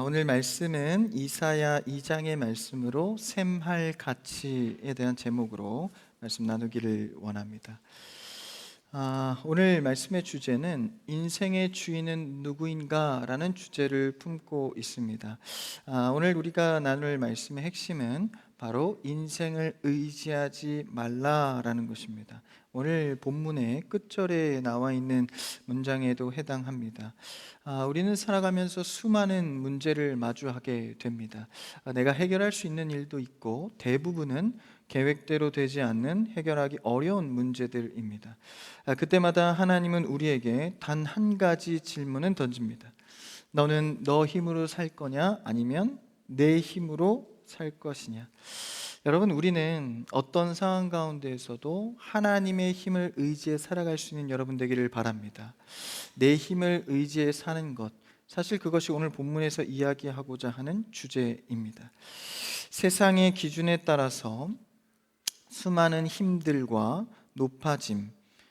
오늘 말씀은 이사야 2장의 말씀으로 샘할 가치에 대한 제목으로 말씀 나누기를 원합니다. 오늘 말씀의 주제는 인생의 주인은 누구인가? 라는 주제를 품고 있습니다. 오늘 우리가 나눌 말씀의 핵심은 바로 인생을 의지하지 말라라는 것입니다. 오늘 본문의 끝절에 나와 있는 문장에도 해당합니다. 우리는 살아가면서 수많은 문제를 마주하게 됩니다. 내가 해결할 수 있는 일도 있고 대부분은 계획대로 되지 않는 해결하기 어려운 문제들입니다. 그때마다 하나님은 우리에게 단 한 가지 질문은 던집니다. 너는 너 힘으로 살 거냐? 아니면 내 힘으로 살 것이냐? 여러분, 우리는 어떤 상황 가운데에서도 하나님의 힘을 의지해 살아갈 수 있는 여러분 되기를 바랍니다. 내 힘을 의지해 사는 것, 사실 그것이 오늘 본문에서 이야기하고자 하는 주제입니다. 세상의 기준에 따라서 수많은 힘들과 높아짐,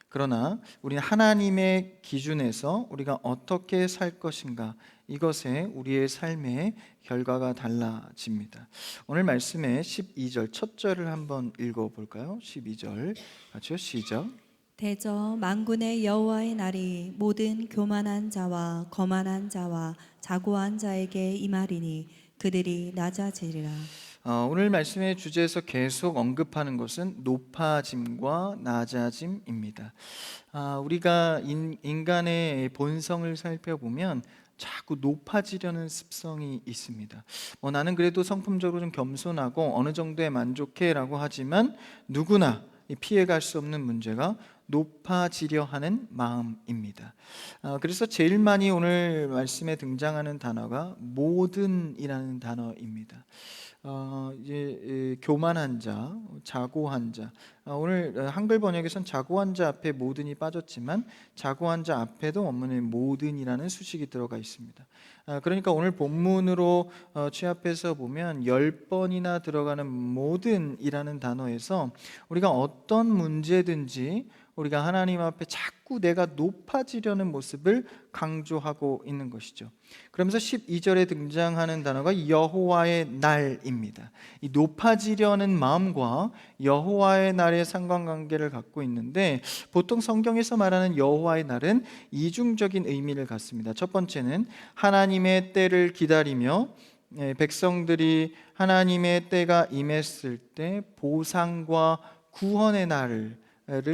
그러나 우리는 하나님의 기준에서 우리가 어떻게 살 것인가, 이것에 우리의 삶의 결과가 달라집니다. 오늘 말씀의 12절 첫 절을 한번 읽어볼까요? 12절 같이요, 시작. 대저 만군의 여호와의 날이 모든 교만한 자와 거만한 자와 자고한 자에게 임하리니 그들이 낮아지리라. 오늘 말씀의 주제에서 계속 언급하는 것은 높아짐과 낮아짐입니다. 우리가 인간의 본성을 살펴보면 자꾸 높아지려는 습성이 있습니다. 나는 그래도 성품적으로 좀 겸손하고 어느 정도에 만족해라고 하지만 누구나 피해갈 수 없는 문제가 높아지려 하는 마음입니다. 그래서 제일 많이 오늘 말씀에 등장하는 단어가 모든이라는 단어입니다. 교만한 자, 자고한 자. 오늘 한글 번역에선 자고한 자 앞에 모든이 빠졌지만 자고한 자 앞에도 원문에 모든이라는 수식이 들어가 있습니다. 그러니까 오늘 본문으로 취합해서 보면 10번이나 들어가는 모든이라는 단어에서 우리가 어떤 문제든지 우리가 하나님 앞에 자꾸 내가 높아지려는 모습을 강조하고 있는 것이죠. 그러면서 12절에 등장하는 단어가 여호와의 날입니다. 이 높아지려는 마음과 여호와의 날의 상관관계를 갖고 있는데, 보통 성경에서 말하는 여호와의 날은 이중적인 의미를 갖습니다. 첫 번째는 하나님의 때를 기다리며 백성들이 하나님의 때가 임했을 때 보상과 구원의 날을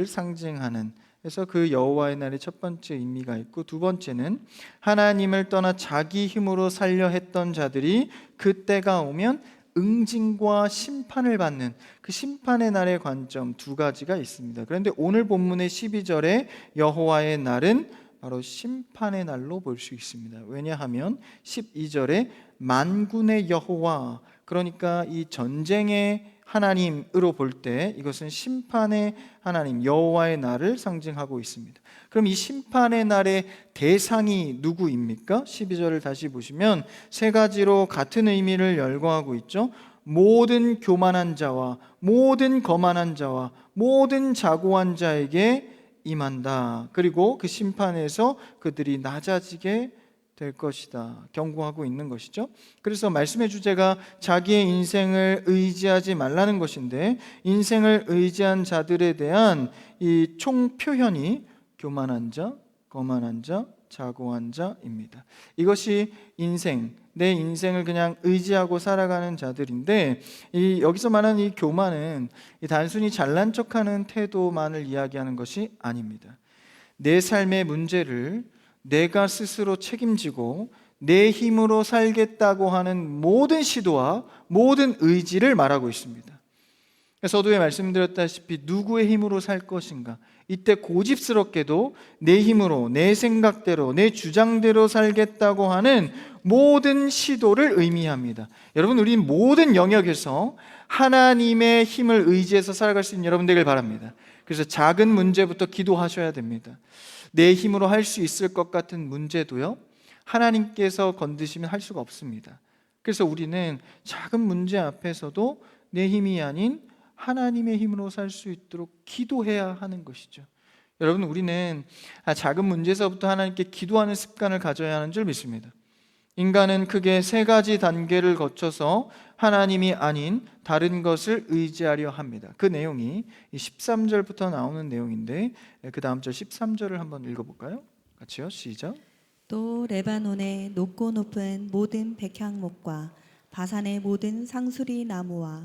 상징하는, 그래서 그 여호와의 날의 첫 번째 의미가 있고, 두 번째는 하나님을 떠나 자기 힘으로 살려 했던 자들이 그 때가 오면 응징과 심판을 받는 그 심판의 날의 관점 두 가지가 있습니다. 그런데 오늘 본문의 12절에 여호와의 날은 바로 심판의 날로 볼 수 있습니다. 왜냐하면 12절에 만군의 여호와, 그러니까 이 전쟁의 하나님으로 볼 때 이것은 심판의 하나님 여호와의 날을 상징하고 있습니다. 그럼 이 심판의 날의 대상이 누구입니까? 12절을 다시 보시면 세 가지로 같은 의미를 열거하고 있죠. 모든 교만한 자와 모든 거만한 자와 모든 자고한 자에게 임한다. 그리고 그 심판에서 그들이 낮아지게 될 것이다, 경고하고 있는 것이죠. 그래서 말씀의 주제가 자기의 인생을 의지하지 말라는 것인데, 인생을 의지한 자들에 대한 이 총표현이 교만한 자, 거만한 자, 자고한 자입니다. 이것이 내 인생을 그냥 의지하고 살아가는 자들인데, 여기서 말하는 이 교만은 단순히 잘난 척하는 태도만을 이야기하는 것이 아닙니다. 내 삶의 문제를 내가 스스로 책임지고 내 힘으로 살겠다고 하는 모든 시도와 모든 의지를 말하고 있습니다. 서두에 말씀드렸다시피 누구의 힘으로 살 것인가, 이때 고집스럽게도 내 힘으로, 내 생각대로, 내 주장대로 살겠다고 하는 모든 시도를 의미합니다. 여러분, 우리 모든 영역에서 하나님의 힘을 의지해서 살아갈 수 있는 여러분 되길 바랍니다. 그래서 작은 문제부터 기도하셔야 됩니다. 내 힘으로 할 수 있을 것 같은 문제도요, 하나님께서 건드시면 할 수가 없습니다. 그래서 우리는 작은 문제 앞에서도 내 힘이 아닌 하나님의 힘으로 살 수 있도록 기도해야 하는 것이죠. 여러분, 우리는 작은 문제에서부터 하나님께 기도하는 습관을 가져야 하는 줄 믿습니다. 인간은 크게 세 가지 단계를 거쳐서 하나님이 아닌 다른 것을 의지하려 합니다. 그 내용이 이 13절부터 나오는 내용인데 그 다음 절 13절을 한번 읽어볼까요? 같이요. 시작. 또 레바논의 높고 높은 모든 백향목과 바산의 모든 상수리 나무와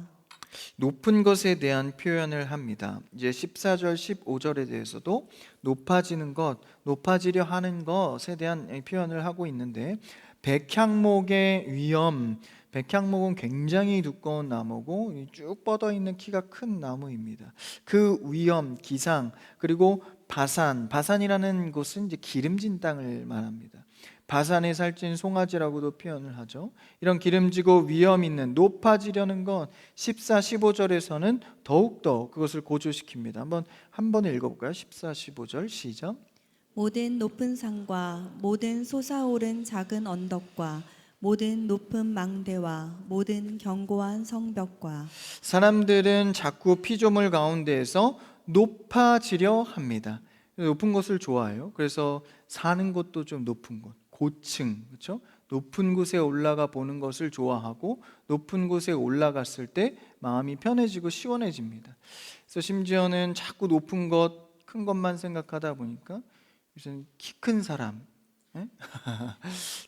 높은 것에 대한 표현을 합니다. 이제 14절, 15절에 대해서도 높아지는 것, 높아지려 하는 것에 대한 표현을 하고 있는데 백향목의 위엄, 백향목은 굉장히 두꺼운 나무고 쭉 뻗어 있는 키가 큰 나무입니다. 그 위엄, 기상, 그리고 바산이라는 곳은 이제 기름진 땅을 말합니다. 바산에 살찐 송아지라고도 표현을 하죠. 이런 기름지고 위엄 있는 높아지려는 것 14, 15절에서는 더욱더 그것을 고조시킵니다. 한번 읽어볼까요? 14, 15절 시작. 모든 높은 산과 모든 솟아오른 작은 언덕과 모든 높은 망대와 모든 견고한 성벽과 사람들은 자꾸 피조물 가운데에서 높아지려 합니다. 높은 것을 좋아해요. 그래서 사는 곳도 좀 높은 곳, 고층, 그렇죠? 높은 곳에 올라가 보는 것을 좋아하고 높은 곳에 올라갔을 때 마음이 편해지고 시원해집니다. 그래서 심지어는 자꾸 높은 것, 큰 것만 생각하다 보니까 무슨 키 큰 사람,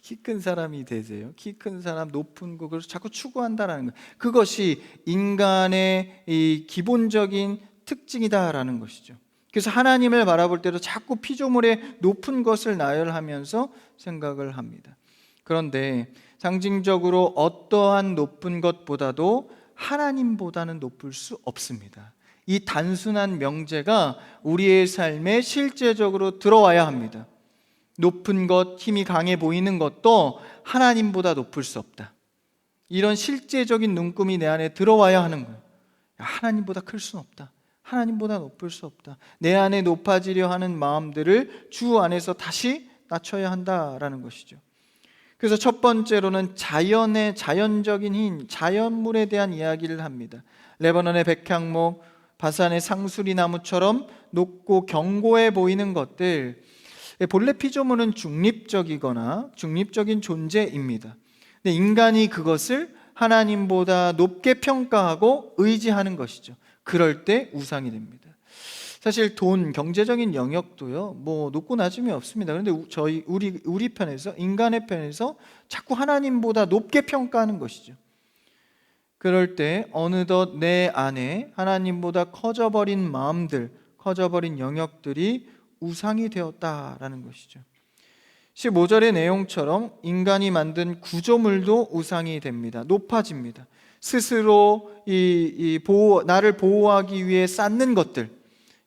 키 큰 사람이 되세요. 키 큰 사람, 높은 거, 그래서 자꾸 추구한다라는 거. 그것이 인간의 이 기본적인 특징이다라는 것이죠. 그래서 하나님을 바라볼 때도 자꾸 피조물의 높은 것을 나열하면서 생각을 합니다. 그런데 상징적으로 어떠한 높은 것보다도 하나님보다는 높을 수 없습니다. 이 단순한 명제가 우리의 삶에 실제적으로 들어와야 합니다. 높은 것, 힘이 강해 보이는 것도 하나님보다 높을 수 없다. 이런 실제적인 눈금이 내 안에 들어와야 하는 거예요. 하나님보다 클 수는 없다. 하나님보다 높을 수 없다. 내 안에 높아지려 하는 마음들을 주 안에서 다시 낮춰야 한다라는 것이죠. 그래서 첫 번째로는 자연적인 힘, 자연물에 대한 이야기를 합니다. 레바논의 백향목, 바산의 상수리 나무처럼 높고 견고해 보이는 것들, 본래 피조물은 중립적이거나 중립적인 존재입니다. 근데 인간이 그것을 하나님보다 높게 평가하고 의지하는 것이죠. 그럴 때 우상이 됩니다. 사실 돈, 경제적인 영역도요, 뭐 높고 낮음이 없습니다. 그런데 우리 편에서, 인간의 편에서 자꾸 하나님보다 높게 평가하는 것이죠. 그럴 때 어느덧 내 안에 하나님보다 커져버린 마음들, 커져버린 영역들이 우상이 되었다라는 것이죠. 15절의 내용처럼 인간이 만든 구조물도 우상이 됩니다. 높아집니다. 스스로 나를 보호하기 위해 쌓는 것들,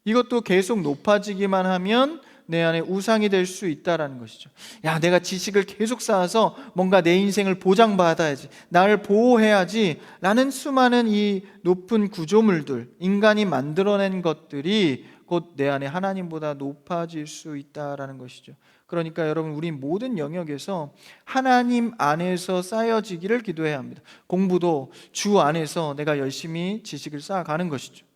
이것도 계속 높아지기만 하면 내 안에 우상이 될 수 있다라는 것이죠. 야, 내가 지식을 계속 쌓아서 뭔가 내 인생을 보장받아야지, 나를 보호해야지 라는 수많은 이 높은 구조물들, 인간이 만들어낸 것들이 곧 내 안에 하나님보다 높아질 수 있다라는 것이죠. 그러니까 여러분, 우리 모든 영역에서 하나님 안에서 쌓여지기를 기도해야 합니다. 공부도 주 안에서 내가 열심히 지식을 쌓아가는 것이죠.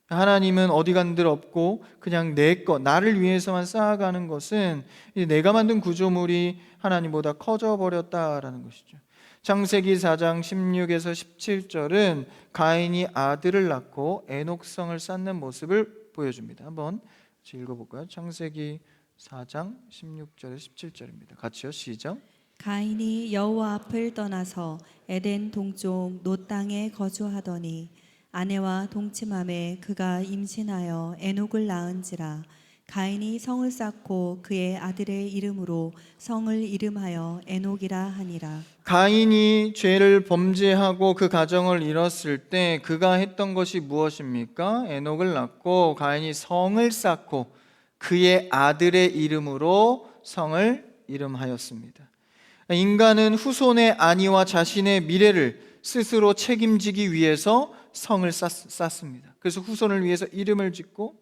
하나님은 어디 간들 없고 그냥 내 것, 나를 위해서만 쌓아가는 것은 내가 만든 구조물이 하나님보다 커져버렸다라는 것이죠. 창세기 4장 16에서 17절은 가인이 아들을 낳고 에녹성을 쌓는 모습을 보여줍니다. 한번 같이 읽어볼까요? 창세기 4장 16절에서 17절입니다. 같이요. 시작. 가인이 여호와 앞을 떠나서 에덴 동쪽 노 땅에 거주하더니 아내와 동침함에 그가 임신하여 에녹을 낳은지라. 가인이 성을 쌓고 그의 아들의 이름으로 성을 이름하여 에녹이라 하니라. 가인이 죄를 범죄하고 그 가정을 잃었을 때 그가 했던 것이 무엇입니까? 에녹을 낳고 가인이 성을 쌓고 그의 아들의 이름으로 성을 이름하였습니다. 인간은 후손의 안위와 자신의 미래를 스스로 책임지기 위해서 성을 쌓습니다. 그래서 후손을 위해서 이름을 짓고,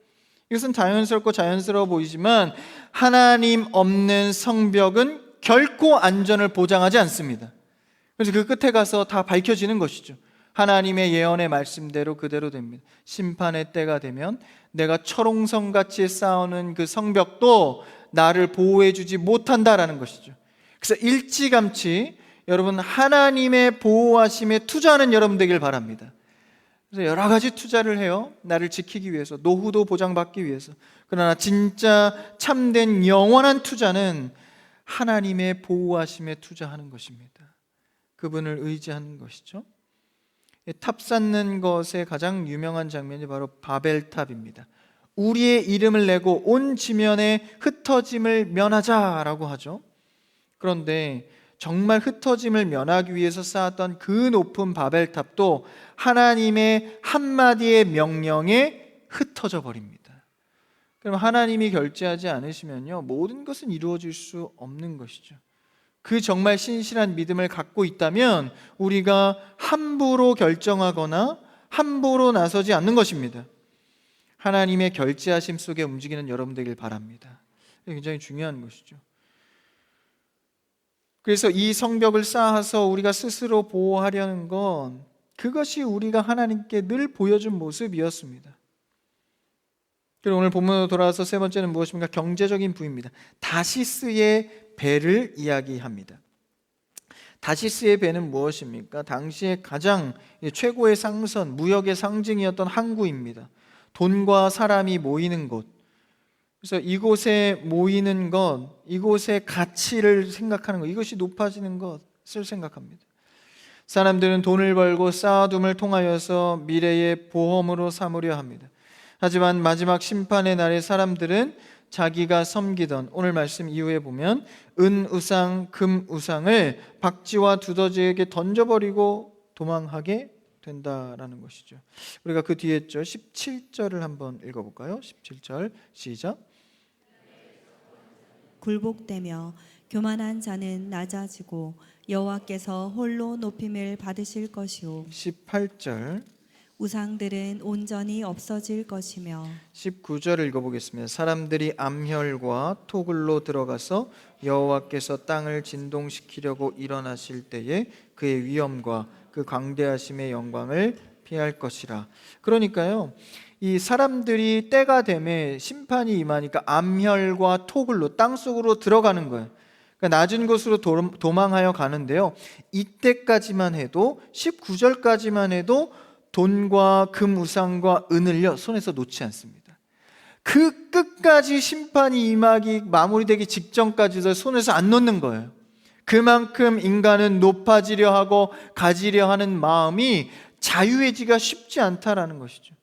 이것은 자연스럽고 자연스러워 보이지만 하나님 없는 성벽은 결코 안전을 보장하지 않습니다. 그래서 그 끝에 가서 다 밝혀지는 것이죠. 하나님의 예언의 말씀대로 그대로 됩니다. 심판의 때가 되면 내가 철옹성같이 쌓아놓은 그 성벽도 나를 보호해주지 못한다라는 것이죠. 그래서 일찌감치 여러분 하나님의 보호하심에 투자하는 여러분 되길 바랍니다. 그래서 여러 가지 투자를 해요. 나를 지키기 위해서, 노후도 보장받기 위해서. 그러나 진짜 참된 영원한 투자는 하나님의 보호하심에 투자하는 것입니다. 그분을 의지하는 것이죠. 탑 쌓는 것의 가장 유명한 장면이 바로 바벨탑입니다. 우리의 이름을 내고 온 지면에 흩어짐을 면하자라고 하죠. 그런데 정말 흩어짐을 면하기 위해서 쌓았던 그 높은 바벨탑도 하나님의 한마디의 명령에 흩어져 버립니다. 그럼 하나님이 결재하지 않으시면요, 모든 것은 이루어질 수 없는 것이죠. 그 정말 신실한 믿음을 갖고 있다면 우리가 함부로 결정하거나 함부로 나서지 않는 것입니다. 하나님의 결재하심 속에 움직이는 여러분 되길 바랍니다. 굉장히 중요한 것이죠. 그래서 이 성벽을 쌓아서 우리가 스스로 보호하려는 건 그것이 우리가 하나님께 늘 보여준 모습이었습니다. 그리고 오늘 본문으로 돌아와서 세 번째는 무엇입니까? 경제적인 부입니다. 다시스의 배를 이야기합니다. 다시스의 배는 무엇입니까? 당시에 가장 최고의 상선, 무역의 상징이었던 항구입니다. 돈과 사람이 모이는 곳. 그래서 이곳에 모이는 것, 이곳의 가치를 생각하는 것, 이것이 높아지는 것을 생각합니다. 사람들은 돈을 벌고 쌓아둠을 통하여서 미래의 보험으로 삼으려 합니다. 하지만 마지막 심판의 날에 사람들은 자기가 섬기던, 오늘 말씀 이후에 보면 은우상, 금우상을 박쥐와 두더지에게 던져버리고 도망하게 된다라는 것이죠. 우리가 그 뒤에 17절을 한번 읽어볼까요? 17절 시작. 굴복되며 교만한 자는 낮아지고 여호와께서 홀로 높임을 받으실 것이요 18절, 우상들은 온전히 없어질 것이며 19절을 읽어보겠습니다. 사람들이 암혈과 토굴로 들어가서 여호와께서 땅을 진동시키려고 일어나실 때에 그의 위엄과 그 광대하심의 영광을 피할 것이라. 그러니까요, 이 사람들이 때가 되매 심판이 임하니까 암혈과 토굴로 땅속으로 들어가는 거예요. 그러니까 낮은 곳으로 도망하여 가는데요, 이때까지만 해도 19절까지만 해도 돈과 금 우상과 은을요 손에서 놓지 않습니다. 그 끝까지 심판이 임하기 마무리되기 직전까지도 손에서 안 놓는 거예요. 그만큼 인간은 높아지려 하고 가지려 하는 마음이 자유해지기가 쉽지 않다라는 것이죠.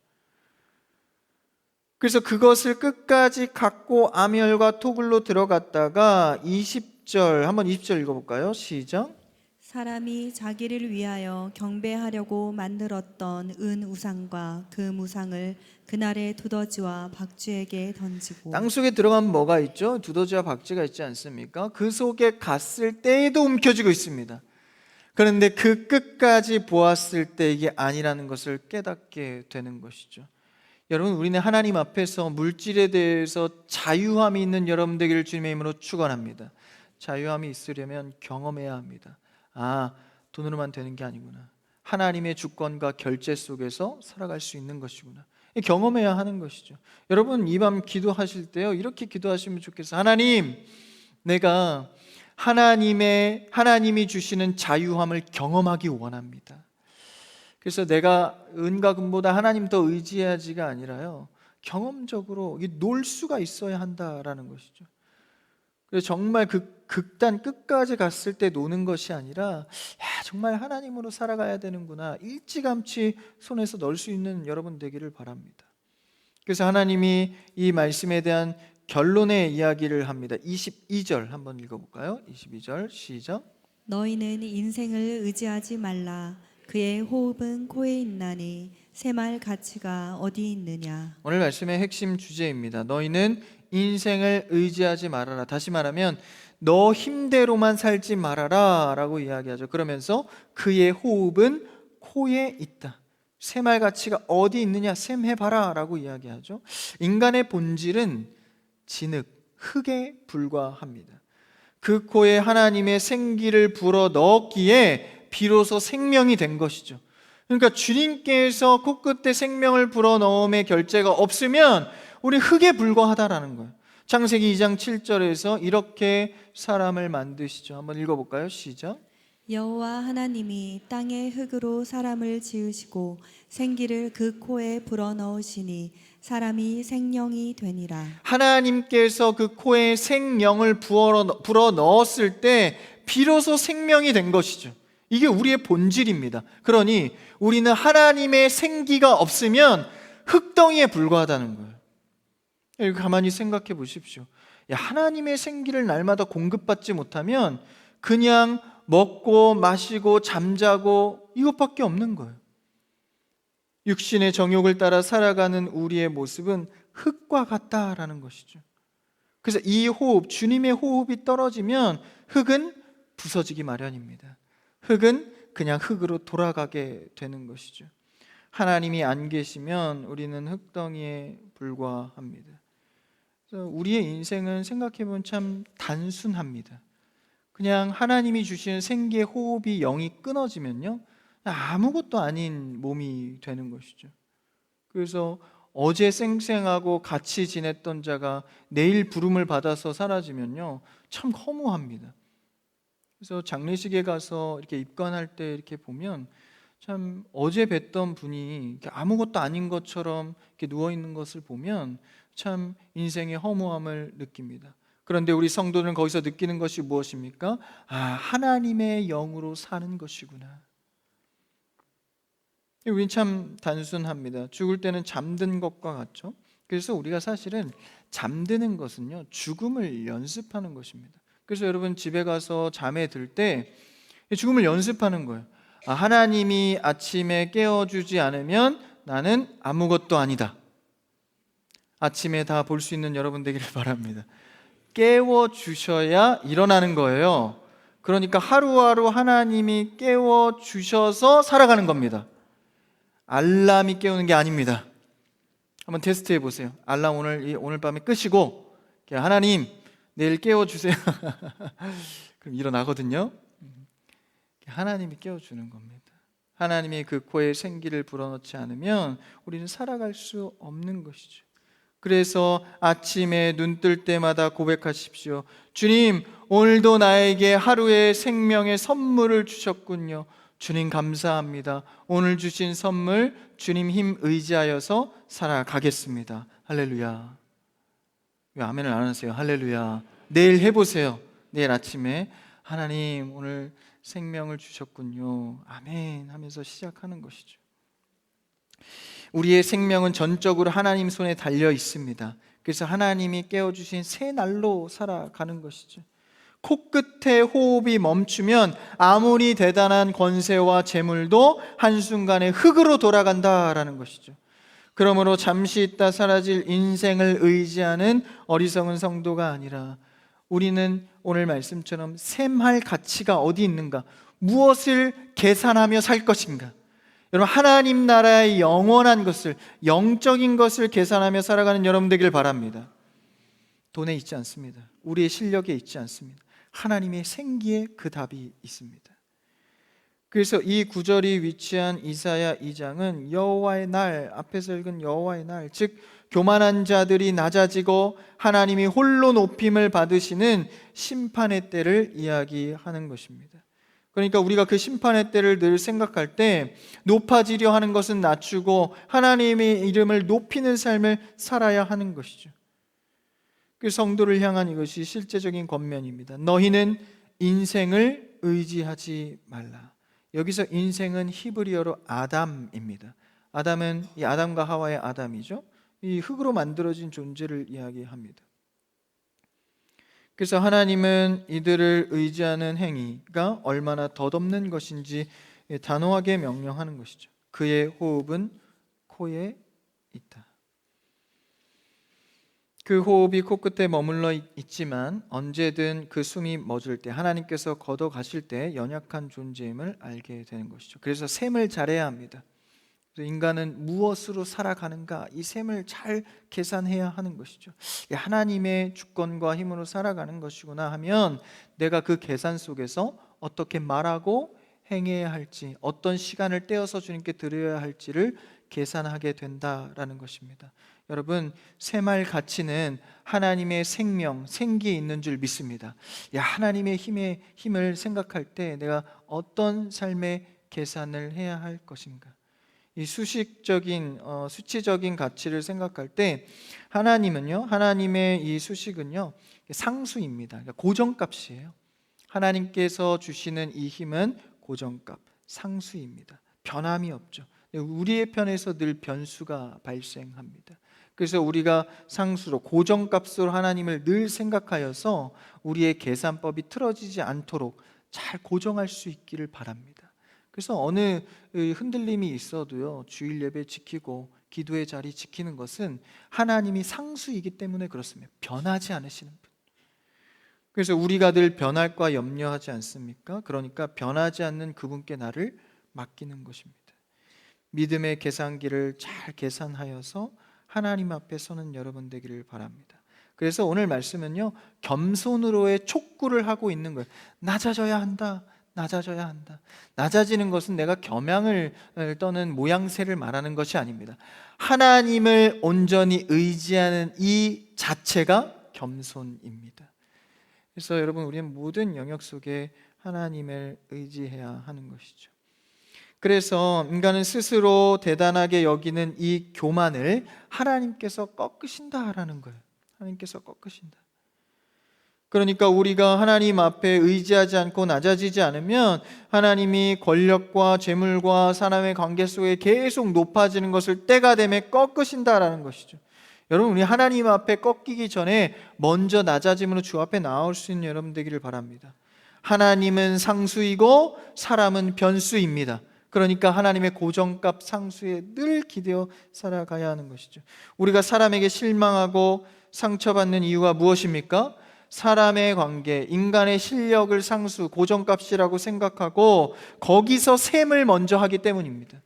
그래서 그것을 끝까지 갖고 암혈과 토굴로 들어갔다가 20절, 한번 20절 읽어볼까요? 시작. 사람이 자기를 위하여 경배하려고 만들었던 은 우상과 금 우상을 그날의 두더지와 박쥐에게 던지고 땅속에 들어가면 뭐가 있죠? 두더지와 박쥐가 있지 않습니까? 그 속에 갔을 때에도 움켜쥐고 있습니다. 그런데 그 끝까지 보았을 때 이게 아니라는 것을 깨닫게 되는 것이죠. 여러분, 우리는 하나님 앞에서 물질에 대해서 자유함이 있는 여러분 되기를 주님의 이름으로 축원합니다. 자유함이 있으려면 경험해야 합니다. 아, 돈으로만 되는 게 아니구나. 하나님의 주권과 결제 속에서 살아갈 수 있는 것이구나. 경험해야 하는 것이죠. 여러분, 이 밤 기도하실 때요, 이렇게 기도하시면 좋겠어요. 하나님, 내가 하나님이 주시는 자유함을 경험하기 원합니다. 그래서 내가 은과 금보다 하나님 더 의지해야지가 아니라요, 경험적으로 놀 수가 있어야 한다라는 것이죠. 그래서 정말 그 극단 끝까지 갔을 때 노는 것이 아니라 정말 하나님으로 살아가야 되는구나, 일찌감치 손에서 넣을 수 있는 여러분 되기를 바랍니다. 그래서 하나님이 이 말씀에 대한 결론의 이야기를 합니다. 22절 한번 읽어볼까요? 22절 시작. 너희는 인생을 의지하지 말라. 그의 호흡은 코에 있나니 새말 가치가 어디 있느냐. 오늘 말씀의 핵심 주제입니다. 너희는 인생을 의지하지 말아라. 다시 말하면 너 힘대로만 살지 말아라 라고 이야기하죠. 그러면서 그의 호흡은 코에 있다. 새말 가치가 어디 있느냐, 셈해봐라 라고 이야기하죠. 인간의 본질은 진흙, 흙에 불과합니다. 그 코에 하나님의 생기를 불어 넣었기에 비로소 생명이 된 것이죠. 그러니까 주님께서 코끝에 생명을 불어 넣음의 결제가 없으면 우리 흙에 불과하다라는 거예요. 창세기 2장 7절에서 이렇게 사람을 만드시죠. 한번 읽어볼까요? 시작. 여호와 하나님이 땅의 흙으로 사람을 지으시고 생기를 그 코에 불어넣으시니 사람이 생명이 되니라. 하나님께서 그 코에 생명을 불어 넣었을 때 비로소 생명이 된 것이죠. 이게 우리의 본질입니다. 그러니 우리는 하나님의 생기가 없으면 흙덩이에 불과하다는 거예요. 이거 가만히 생각해 보십시오. 하나님의 생기를 날마다 공급받지 못하면 그냥 먹고 마시고 잠자고 이것밖에 없는 거예요. 육신의 정욕을 따라 살아가는 우리의 모습은 흙과 같다라는 것이죠. 그래서 이 호흡, 주님의 호흡이 떨어지면 흙은 부서지기 마련입니다. 흙은 그냥 흙으로 돌아가게 되는 것이죠. 하나님이 안 계시면 우리는 흙덩이에 불과합니다. 그래서 우리의 인생은 생각해보면 참 단순합니다. 그냥 하나님이 주시는 생기의 호흡이 영이 끊어지면요, 아무것도 아닌 몸이 되는 것이죠. 그래서 어제 쌩쌩하고 같이 지냈던 자가 내일 부름을 받아서 사라지면요, 참 허무합니다. 그래서 장례식에 가서 이렇게 입관할 때 이렇게 보면 참 어제 뵀던 분이 이렇게 아무것도 아닌 것처럼 이렇게 누워 있는 것을 보면 참 인생의 허무함을 느낍니다. 그런데 우리 성도는 거기서 느끼는 것이 무엇입니까? 하나님의 영으로 사는 것이구나. 우린 참 단순합니다. 죽을 때는 잠든 것과 같죠. 그래서 우리가 사실은 잠드는 것은요, 죽음을 연습하는 것입니다. 그래서 여러분 집에 가서 잠에 들 때 죽음을 연습하는 거예요. 하나님이 아침에 깨워주지 않으면 나는 아무것도 아니다. 아침에 다 볼 수 있는 여러분 되기를 바랍니다. 깨워주셔야 일어나는 거예요. 그러니까 하루하루 하나님이 깨워주셔서 살아가는 겁니다. 알람이 깨우는 게 아닙니다. 한번 테스트 해보세요. 알람 오늘 밤에 끄시고 하나님 내일 깨워주세요. 그럼 일어나거든요. 하나님이 깨워주는 겁니다. 하나님이 그 코에 생기를 불어넣지 않으면 우리는 살아갈 수 없는 것이죠. 그래서 아침에 눈 뜰 때마다 고백하십시오. 주님, 오늘도 나에게 하루의 생명의 선물을 주셨군요. 주님 감사합니다. 오늘 주신 선물 주님 힘 의지하여서 살아가겠습니다. 할렐루야. 왜 아멘을 안 하세요? 할렐루야. 내일 해보세요. 내일 아침에 하나님 오늘 생명을 주셨군요. 아멘 하면서 시작하는 것이죠. 우리의 생명은 전적으로 하나님 손에 달려 있습니다. 그래서 하나님이 깨워주신 새 날로 살아가는 것이죠. 코끝에 호흡이 멈추면 아무리 대단한 권세와 재물도 한순간에 흙으로 돌아간다라는 것이죠. 그러므로 잠시 있다 사라질 인생을 의지하는 어리석은 성도가 아니라 우리는 오늘 말씀처럼 샘할 가치가 어디 있는가? 무엇을 계산하며 살 것인가? 여러분, 하나님 나라의 영원한 것을, 영적인 것을 계산하며 살아가는 여러분 되길 바랍니다. 돈에 있지 않습니다. 우리의 실력에 있지 않습니다. 하나님의 생기에 그 답이 있습니다. 그래서 이 구절이 위치한 이사야 2장은 여호와의 날, 앞에서 읽은 여호와의 날, 즉 교만한 자들이 낮아지고 하나님이 홀로 높임을 받으시는 심판의 때를 이야기하는 것입니다. 그러니까 우리가 그 심판의 때를 늘 생각할 때 높아지려 하는 것은 낮추고 하나님의 이름을 높이는 삶을 살아야 하는 것이죠. 그 성도를 향한 이것이 실제적인 권면입니다. 너희는 인생을 의지하지 말라. 여기서 인생은 히브리어로 아담입니다. 아담은 이 아담과 하와의 아담이죠. 이 흙으로 만들어진 존재를 이야기합니다. 그래서 하나님은 이들을 의지하는 행위가 얼마나 덧없는 것인지 단호하게 명령하는 것이죠. 그의 호흡은 코에 있다. 그 호흡이 코끝에 머물러 있지만 언제든 그 숨이 멎을 때, 하나님께서 걷어가실 때 연약한 존재임을 알게 되는 것이죠. 그래서 셈을 잘해야 합니다. 인간은 무엇으로 살아가는가, 이 셈을 잘 계산해야 하는 것이죠. 하나님의 주권과 힘으로 살아가는 것이구나 하면 내가 그 계산 속에서 어떻게 말하고 행해야 할지, 어떤 시간을 떼어서 주님께 드려야 할지를 계산하게 된다라는 것입니다. 여러분, 샘할 가치는 하나님의 생명, 생기에 있는 줄 믿습니다. 하나님의 힘을 생각할 때 내가 어떤 삶의 계산을 해야 할 것인가? 이 수치적인 가치를 생각할 때 하나님의 이 수식은요, 상수입니다. 그러니까 고정값이에요. 하나님께서 주시는 이 힘은 고정값, 상수입니다. 변함이 없죠. 우리의 편에서 늘 변수가 발생합니다. 그래서 우리가 상수로, 고정값으로 하나님을 늘 생각하여서 우리의 계산법이 틀어지지 않도록 잘 고정할 수 있기를 바랍니다. 그래서 어느 흔들림이 있어도요, 주일 예배 지키고 기도의 자리 지키는 것은 하나님이 상수이기 때문에 그렇습니다. 변하지 않으시는 분. 그래서 우리가 늘 변할까 염려하지 않습니까? 그러니까 변하지 않는 그분께 나를 맡기는 것입니다. 믿음의 계산기를 잘 계산하여서 하나님 앞에 서는 여러분 되기를 바랍니다. 그래서 오늘 말씀은요, 겸손으로의 촉구를 하고 있는 거예요. 낮아져야 한다. 낮아져야 한다. 낮아지는 것은 내가 겸양을 떠는 모양새를 말하는 것이 아닙니다. 하나님을 온전히 의지하는 이 자체가 겸손입니다. 그래서 여러분, 우리는 모든 영역 속에 하나님을 의지해야 하는 것이죠. 그래서 인간은 스스로 대단하게 여기는 이 교만을 하나님께서 꺾으신다라는 거예요. 하나님께서 꺾으신다. 그러니까 우리가 하나님 앞에 의지하지 않고 낮아지지 않으면 하나님이 권력과 재물과 사람의 관계 속에 계속 높아지는 것을 때가 되면 꺾으신다라는 것이죠. 여러분, 우리 하나님 앞에 꺾이기 전에 먼저 낮아짐으로 주 앞에 나올 수 있는 여러분 되기를 바랍니다. 하나님은 상수이고 사람은 변수입니다. 그러니까 하나님의 고정값 상수에 늘 기대어 살아가야 하는 것이죠. 우리가 사람에게 실망하고 상처받는 이유가 무엇입니까? 사람의 관계, 인간의 실력을 상수, 고정값이라고 생각하고 거기서 셈을 먼저 하기 때문입니다.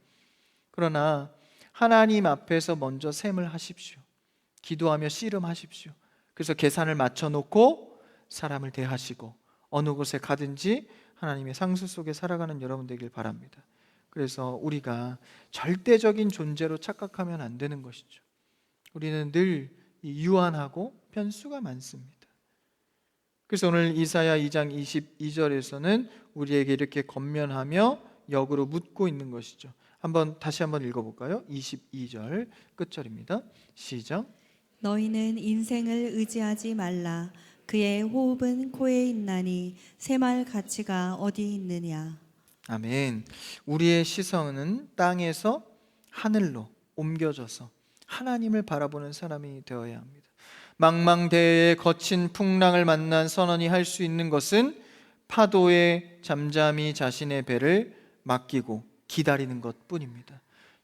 그러나 하나님 앞에서 먼저 셈을 하십시오. 기도하며 씨름하십시오. 그래서 계산을 맞춰놓고 사람을 대하시고 어느 곳에 가든지 하나님의 상수 속에 살아가는 여러분 되길 바랍니다. 그래서 우리가 절대적인 존재로 착각하면 안 되는 것이죠. 우리는 늘 유한하고 변수가 많습니다. 그래서 오늘 이사야 2장 22절에서는 우리에게 이렇게 권면하며 역으로 묻고 있는 것이죠. 다시 한번 읽어볼까요? 22절 끝절입니다. 시작. 너희는 인생을 의지하지 말라. 그의 호흡은 코에 있나니 셈할 가치가 어디 있느냐. 아멘. 우리의 시선은 땅에서 하늘로 옮겨져서 하나님을 바라보는 사람이 되어야 합니다. 망망대해의 거친 풍랑을 만난 선원이 할 수 있는 것은 파도에 잠잠히 자신의 배를 맡기고 기다리는 것뿐입니다.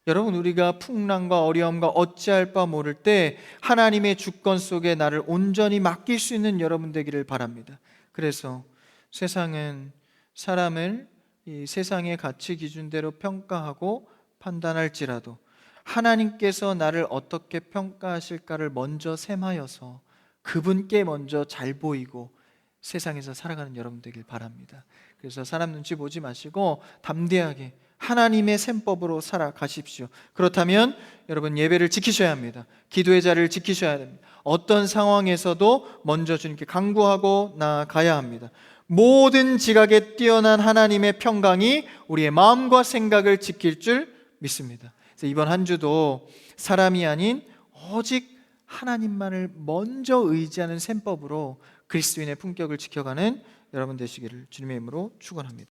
여러분, 우리가 풍랑과 어려움과 어찌할 바 모를 때 하나님의 주권 속에 나를 온전히 맡길 수 있는 여러분 되기를 바랍니다. 그래서 세상은 사람을 이 세상의 가치 기준대로 평가하고 판단할지라도 하나님께서 나를 어떻게 평가하실까를 먼저 셈하여서 그분께 먼저 잘 보이고 세상에서 살아가는 여러분 되길 바랍니다. 그래서 사람 눈치 보지 마시고 담대하게 하나님의 셈법으로 살아가십시오. 그렇다면 여러분, 예배를 지키셔야 합니다. 기도의 자리를 지키셔야 됩니다. 어떤 상황에서도 먼저 주님께 간구하고 나아가야 합니다. 모든 지각에 뛰어난 하나님의 평강이 우리의 마음과 생각을 지킬 줄 믿습니다. 그래서 이번 한 주도 사람이 아닌 오직 하나님만을 먼저 의지하는 셈법으로 그리스도인의 품격을 지켜가는 여러분 되시기를 주님의 이름으로 축원합니다.